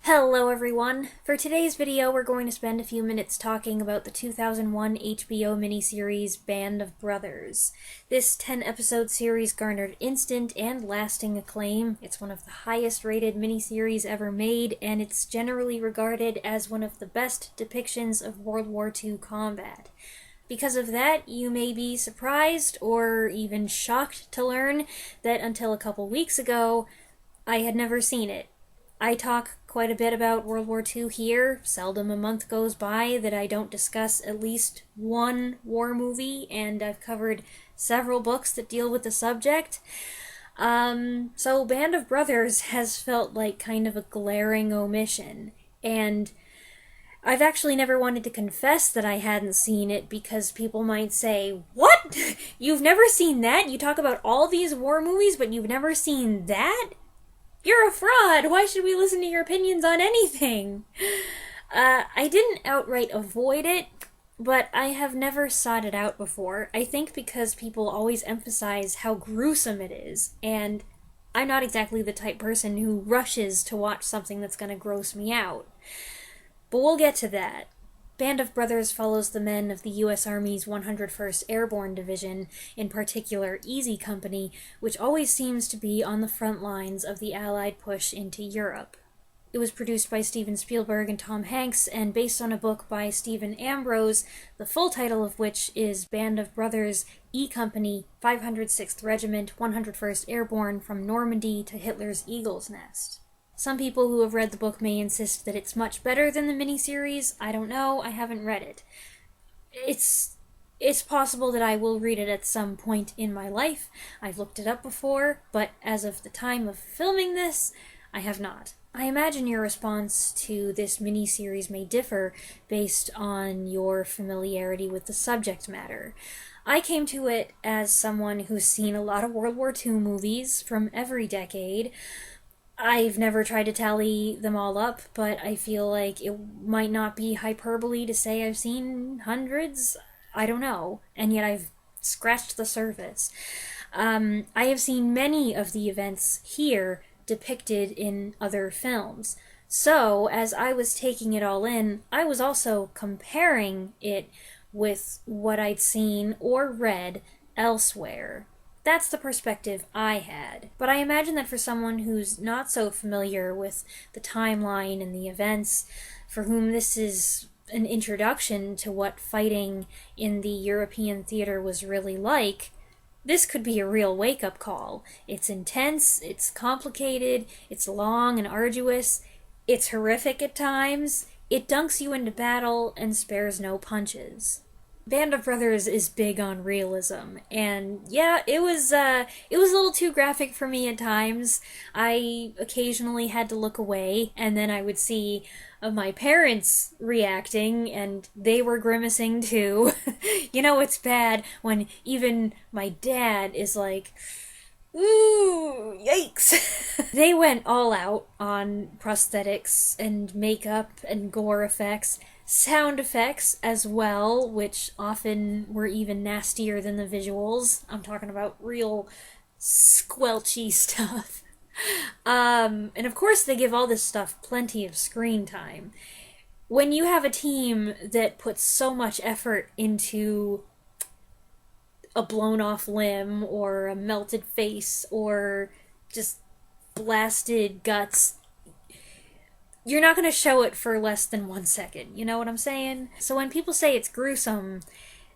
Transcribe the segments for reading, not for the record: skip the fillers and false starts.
Hello everyone! For today's video, we're going to spend a few minutes talking about the 2001 HBO miniseries Band of Brothers. This 10-episode series garnered instant and lasting acclaim. It's one of the highest-rated miniseries ever made, and it's generally regarded as one of the best depictions of World War II combat. Because of that, you may be surprised or even shocked to learn that until a couple weeks ago, I had never seen it. I talk quite a bit about World War II here. Seldom a month goes by that I don't discuss at least one war movie, and I've covered several books that deal with the subject. So Band of Brothers has felt like kind of a glaring omission, and I've actually never wanted to confess that I hadn't seen it because people might say, "What? You've never seen that? You talk about all these war movies, but you've never seen that? You're a fraud! Why should we listen to your opinions on anything?" I didn't outright avoid it, but I have never sought it out before. I think because people always emphasize how gruesome it is, and I'm not exactly the type person who rushes to watch something that's gonna gross me out. But we'll get to that. Band of Brothers follows the men of the U.S. Army's 101st Airborne Division, in particular Easy Company, which always seems to be on the front lines of the Allied push into Europe. It was produced by Steven Spielberg and Tom Hanks, and based on a book by Stephen Ambrose, the full title of which is Band of Brothers, E Company, 506th Regiment, 101st Airborne, from Normandy to Hitler's Eagle's Nest. Some people who have read the book may insist that it's much better than the miniseries. I don't know, I haven't read it. It's possible that I will read it at some point in my life. I've looked it up before, but as of the time of filming this, I have not. I imagine your response to this miniseries may differ based on your familiarity with the subject matter. I came to it as someone who's seen a lot of World War II movies from every decade. I've never tried to tally them all up, but I feel like it might not be hyperbole to say I've seen hundreds. I don't know. And yet I've scratched the surface. I have seen many of the events here depicted in other films. So, as I was taking it all in, I was also comparing it with what I'd seen or read elsewhere. That's the perspective I had. But I imagine that for someone who's not so familiar with the timeline and the events, for whom this is an introduction to what fighting in the European theater was really like, this could be a real wake-up call. It's intense, it's complicated, it's long and arduous, it's horrific at times, it dunks you into battle and spares no punches. Band of Brothers is big on realism, and yeah, it was a little too graphic for me at times. I occasionally had to look away, and then I would see my parents reacting, and they were grimacing too. You know, it's bad when even my dad is like, "Ooh, yikes." They went all out on prosthetics and makeup and gore effects. Sound effects as well, which often were even nastier than the visuals. I'm talking about real squelchy stuff. And of course they give all this stuff plenty of screen time. When you have a team that puts so much effort into a blown off limb or a melted face or just blasted guts, you're not going to show it for less than 1 second, you know what I'm saying? So when people say it's gruesome,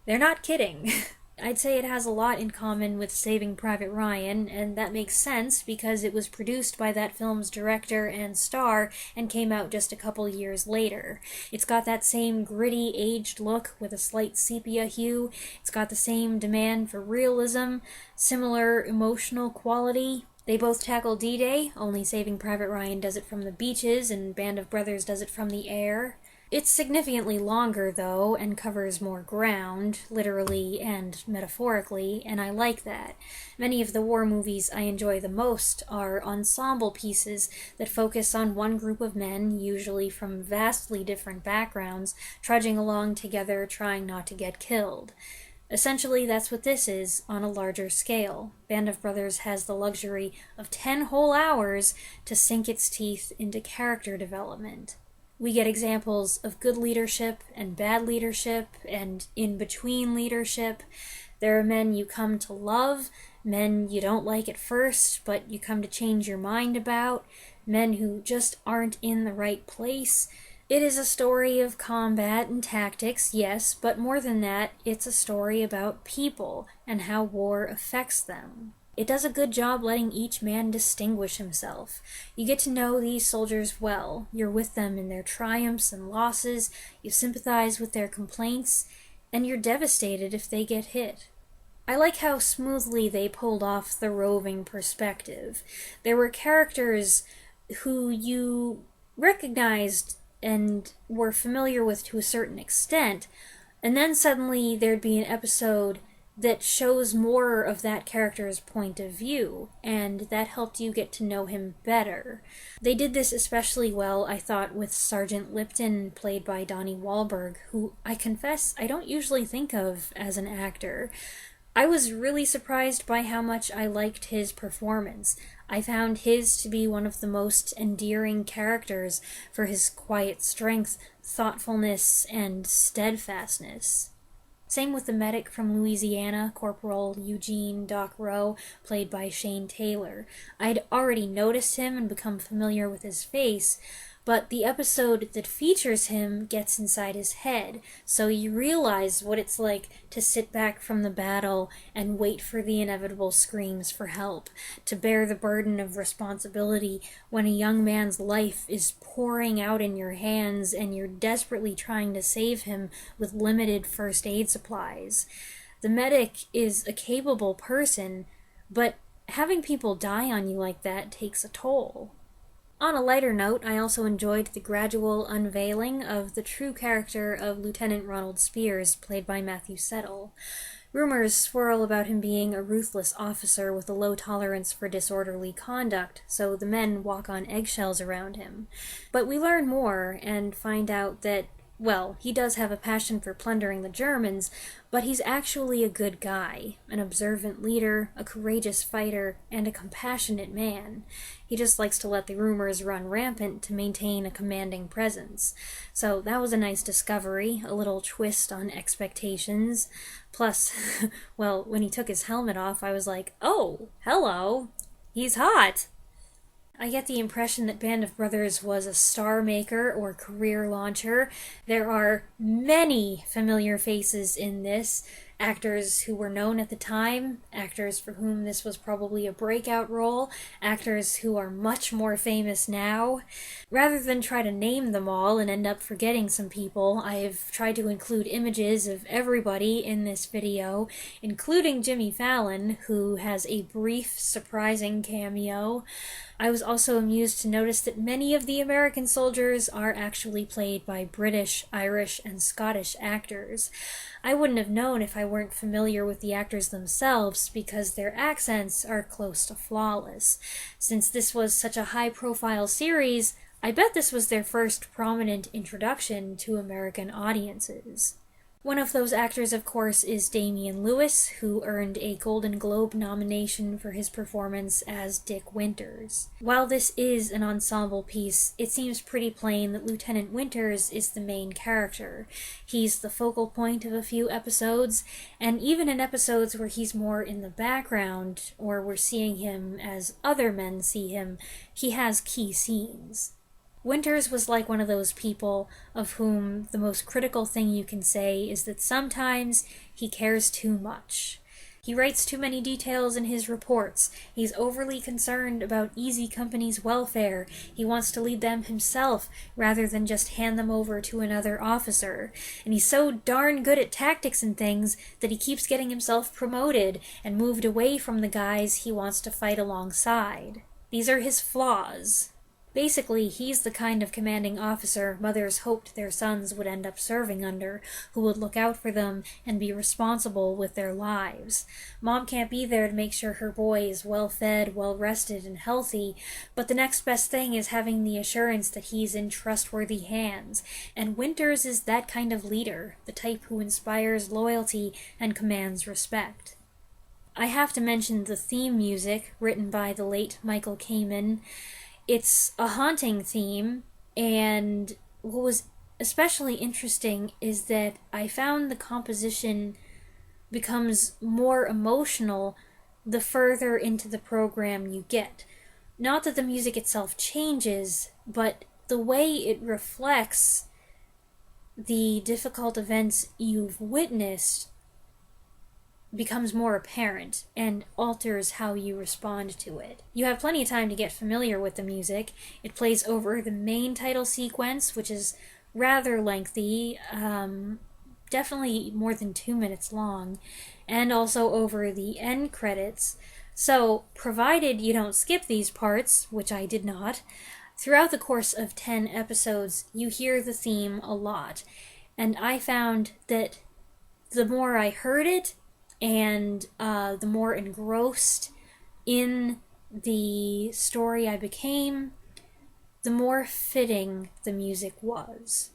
they're not kidding. I'd say it has a lot in common with Saving Private Ryan, and that makes sense because it was produced by that film's director and star and came out just a couple years later. It's got that same gritty, aged look with a slight sepia hue. It's got the same demand for realism, similar emotional quality. They both tackle D-Day, only Saving Private Ryan does it from the beaches and Band of Brothers does it from the air. It's significantly longer, though, and covers more ground, literally and metaphorically, and I like that. Many of the war movies I enjoy the most are ensemble pieces that focus on one group of men, usually from vastly different backgrounds, trudging along together trying not to get killed. Essentially, that's what this is on a larger scale. Band of Brothers has the luxury of 10 whole hours to sink its teeth into character development. We get examples of good leadership and bad leadership and in-between leadership. There are men you come to love, men you don't like at first, but you come to change your mind about, men who just aren't in the right place. It is a story of combat and tactics, yes, but more than that, it's a story about people and how war affects them. It does a good job letting each man distinguish himself. You get to know these soldiers well. You're with them in their triumphs and losses, you sympathize with their complaints, and you're devastated if they get hit. I like how smoothly they pulled off the roving perspective. There were characters who you recognized and were familiar with to a certain extent, and then suddenly there'd be an episode that shows more of that character's point of view, and that helped you get to know him better. They did this especially well, I thought, with Sergeant Lipton, played by Donnie Wahlberg, who I confess I don't usually think of as an actor. I was really surprised by how much I liked his performance. I found his to be one of the most endearing characters for his quiet strength, thoughtfulness, and steadfastness. Same with the medic from Louisiana, Corporal Eugene Doc Rowe, played by Shane Taylor. I'd already noticed him and become familiar with his face, but the episode that features him gets inside his head, so you realize what it's like to sit back from the battle and wait for the inevitable screams for help, to bear the burden of responsibility when a young man's life is pouring out in your hands and you're desperately trying to save him with limited first aid supplies. The medic is a capable person, but having people die on you like that takes a toll. On a lighter note, I also enjoyed the gradual unveiling of the true character of Lieutenant Ronald Spears, played by Matthew Settle. Rumors swirl about him being a ruthless officer with a low tolerance for disorderly conduct, so the men walk on eggshells around him. But we learn more and find out that, well, he does have a passion for plundering the Germans, but he's actually a good guy, an observant leader, a courageous fighter, and a compassionate man. He just likes to let the rumors run rampant to maintain a commanding presence. So that was a nice discovery, a little twist on expectations. Plus, well, when he took his helmet off, I was like, oh, hello, he's hot! I get the impression that Band of Brothers was a star maker or career launcher. There are many familiar faces in this. Actors who were known at the time, actors for whom this was probably a breakout role, actors who are much more famous now. Rather than try to name them all and end up forgetting some people, I've tried to include images of everybody in this video, including Jimmy Fallon, who has a brief, surprising cameo. I was also amused to notice that many of the American soldiers are actually played by British, Irish, and Scottish actors. I wouldn't have known if I weren't familiar with the actors themselves because their accents are close to flawless. Since this was such a high-profile series, I bet this was their first prominent introduction to American audiences. One of those actors, of course, is Damian Lewis, who earned a Golden Globe nomination for his performance as Dick Winters. While this is an ensemble piece, it seems pretty plain that Lieutenant Winters is the main character. He's the focal point of a few episodes, and even in episodes where he's more in the background, or we're seeing him as other men see him, he has key scenes. Winters was like one of those people of whom the most critical thing you can say is that sometimes he cares too much. He writes too many details in his reports. He's overly concerned about Easy Company's welfare. He wants to lead them himself rather than just hand them over to another officer. And he's so darn good at tactics and things that he keeps getting himself promoted and moved away from the guys he wants to fight alongside. These are his flaws. Basically, he's the kind of commanding officer mothers hoped their sons would end up serving under, who would look out for them and be responsible with their lives. Mom can't be there to make sure her boy is well fed, well rested, and healthy, but the next best thing is having the assurance that he's in trustworthy hands, and Winters is that kind of leader, the type who inspires loyalty and commands respect. I have to mention the theme music, written by the late Michael Kamen. It's a haunting theme, and what was especially interesting is that I found the composition becomes more emotional the further into the program you get. Not that the music itself changes, but the way it reflects the difficult events you've witnessed becomes more apparent and alters how you respond to it. You have plenty of time to get familiar with the music. It plays over the main title sequence, which is rather lengthy, definitely more than 2 minutes long, and also over the end credits. So, provided you don't skip these parts, which I did not, throughout the course of 10 episodes, you hear the theme a lot. And I found that the more I heard it, and the more engrossed in the story I became, the more fitting the music was.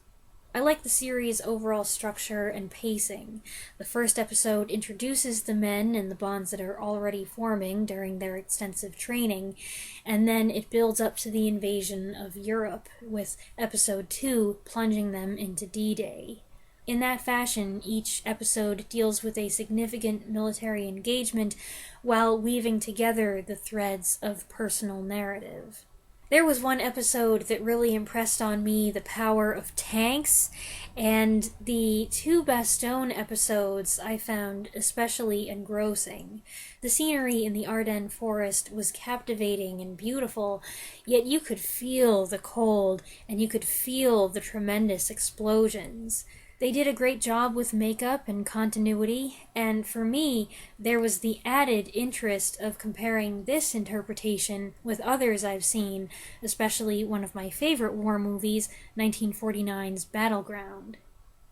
I like the series' overall structure and pacing. The first episode introduces the men and the bonds that are already forming during their extensive training, and then it builds up to the invasion of Europe, with episode 2 plunging them into D-Day. In that fashion, each episode deals with a significant military engagement while weaving together the threads of personal narrative. There was one episode that really impressed on me the power of tanks, and the 2 Bastogne episodes I found especially engrossing. The scenery in the Ardennes forest was captivating and beautiful, yet you could feel the cold, and you could feel the tremendous explosions. They did a great job with makeup and continuity, and for me, there was the added interest of comparing this interpretation with others I've seen, especially one of my favorite war movies, 1949's Battleground.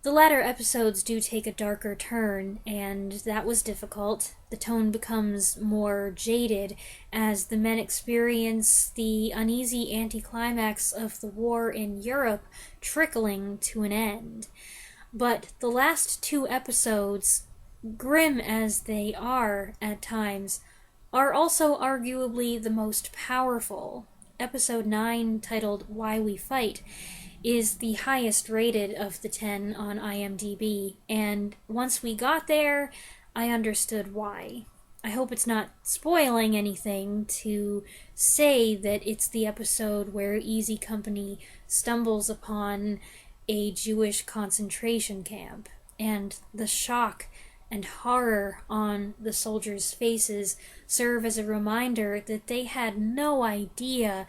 The latter episodes do take a darker turn, and that was difficult. The tone becomes more jaded as the men experience the uneasy anticlimax of the war in Europe trickling to an end. But the last 2 episodes, grim as they are at times, are also arguably the most powerful. Episode 9, titled Why We Fight, is the highest rated of the 10 on IMDb, and once we got there, I understood why. I hope it's not spoiling anything to say that it's the episode where Easy Company stumbles upon a Jewish concentration camp, and the shock and horror on the soldiers' faces serve as a reminder that they had no idea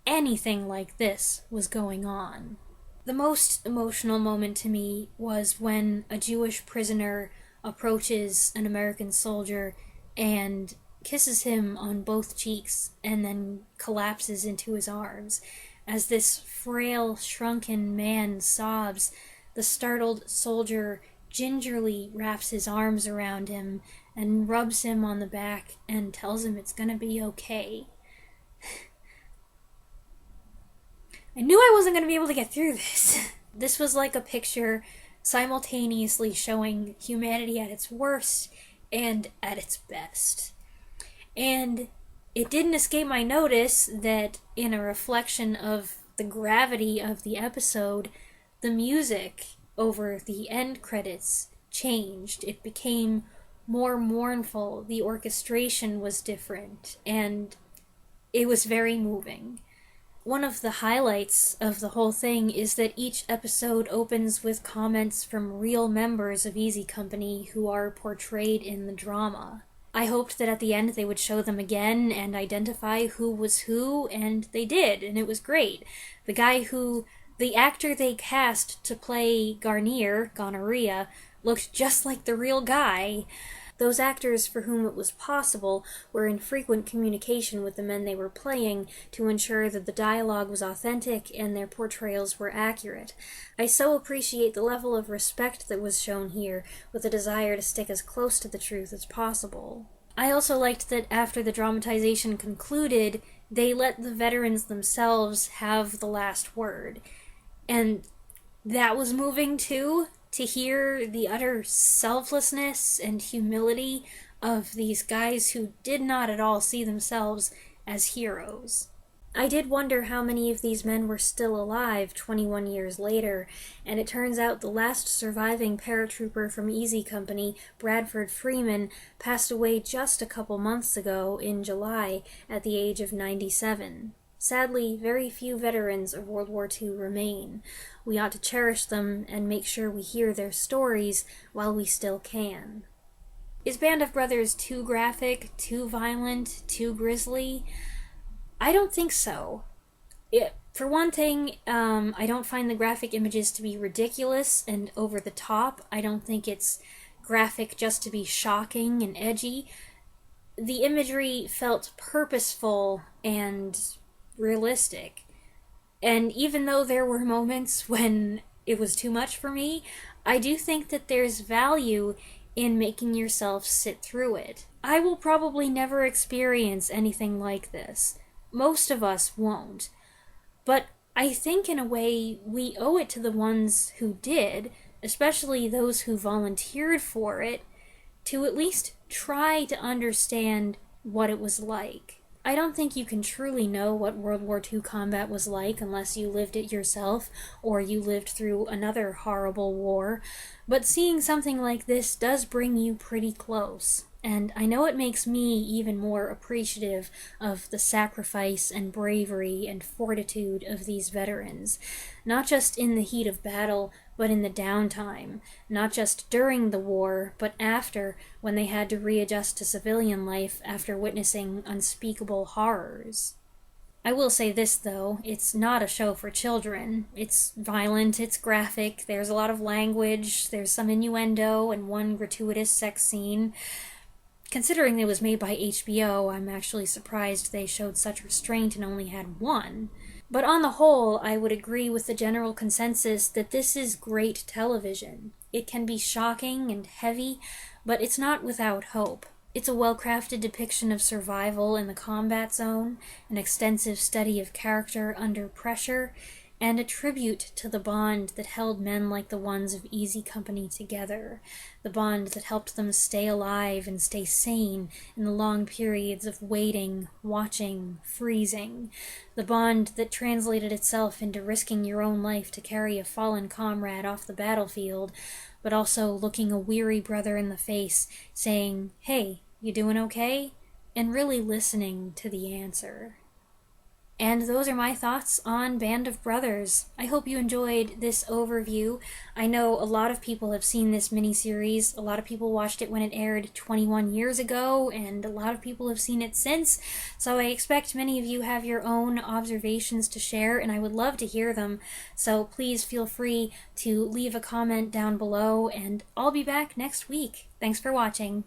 anything like this was going on. The most emotional moment to me was when a Jewish prisoner approaches an American soldier and kisses him on both cheeks and then collapses into his arms. As this frail, shrunken man sobs, the startled soldier gingerly wraps his arms around him and rubs him on the back and tells him it's gonna be okay. I knew I wasn't gonna be able to get through this. This was like a picture simultaneously showing humanity at its worst and at its best. And it didn't escape my notice that, in a reflection of the gravity of the episode, the music over the end credits changed. It became more mournful, the orchestration was different, and it was very moving. One of the highlights of the whole thing is that each episode opens with comments from real members of Easy Company who are portrayed in the drama. I hoped that at the end they would show them again and identify who was who, and they did, and it was great. The actor they cast to play Garnier, Gonorrhea, looked just like the real guy. Those actors for whom it was possible were in frequent communication with the men they were playing to ensure that the dialogue was authentic and their portrayals were accurate. I so appreciate the level of respect that was shown here, with a desire to stick as close to the truth as possible. I also liked that after the dramatization concluded, they let the veterans themselves have the last word. And that was moving too, to hear the utter selflessness and humility of these guys who did not at all see themselves as heroes. I did wonder how many of these men were still alive 21 years later, and it turns out the last surviving paratrooper from Easy Company, Bradford Freeman, passed away just a couple months ago in July at the age of 97. Sadly, very few veterans of World War II remain. We ought to cherish them and make sure we hear their stories while we still can. Is Band of Brothers too graphic, too violent, too grisly? I don't think so. For one thing, I don't find the graphic images to be ridiculous and over the top. I don't think it's graphic just to be shocking and edgy. The imagery felt purposeful and realistic. And even though there were moments when it was too much for me, I do think that there's value in making yourself sit through it. I will probably never experience anything like this. Most of us won't. But I think in a way we owe it to the ones who did, especially those who volunteered for it, to at least try to understand what it was like. I don't think you can truly know what World War II combat was like unless you lived it yourself or you lived through another horrible war, but seeing something like this does bring you pretty close. And I know it makes me even more appreciative of the sacrifice and bravery and fortitude of these veterans, not just in the heat of battle, but in the downtime, not just during the war, but after, when they had to readjust to civilian life after witnessing unspeakable horrors. I will say this, though, it's not a show for children. It's violent, it's graphic, there's a lot of language, there's some innuendo and one gratuitous sex scene. Considering it was made by HBO, I'm actually surprised they showed such restraint and only had one. But on the whole, I would agree with the general consensus that this is great television. It can be shocking and heavy, but it's not without hope. It's a well-crafted depiction of survival in the combat zone, an extensive study of character under pressure, and a tribute to the bond that held men like the ones of Easy Company together, the bond that helped them stay alive and stay sane in the long periods of waiting, watching, freezing, the bond that translated itself into risking your own life to carry a fallen comrade off the battlefield, but also looking a weary brother in the face, saying, "Hey, you doing okay?" and really listening to the answer. And those are my thoughts on Band of Brothers. I hope you enjoyed this overview. I know a lot of people have seen this miniseries. A lot of people watched it when it aired 21 years ago, and a lot of people have seen it since. So I expect many of you have your own observations to share, and I would love to hear them. So please feel free to leave a comment down below, and I'll be back next week. Thanks for watching.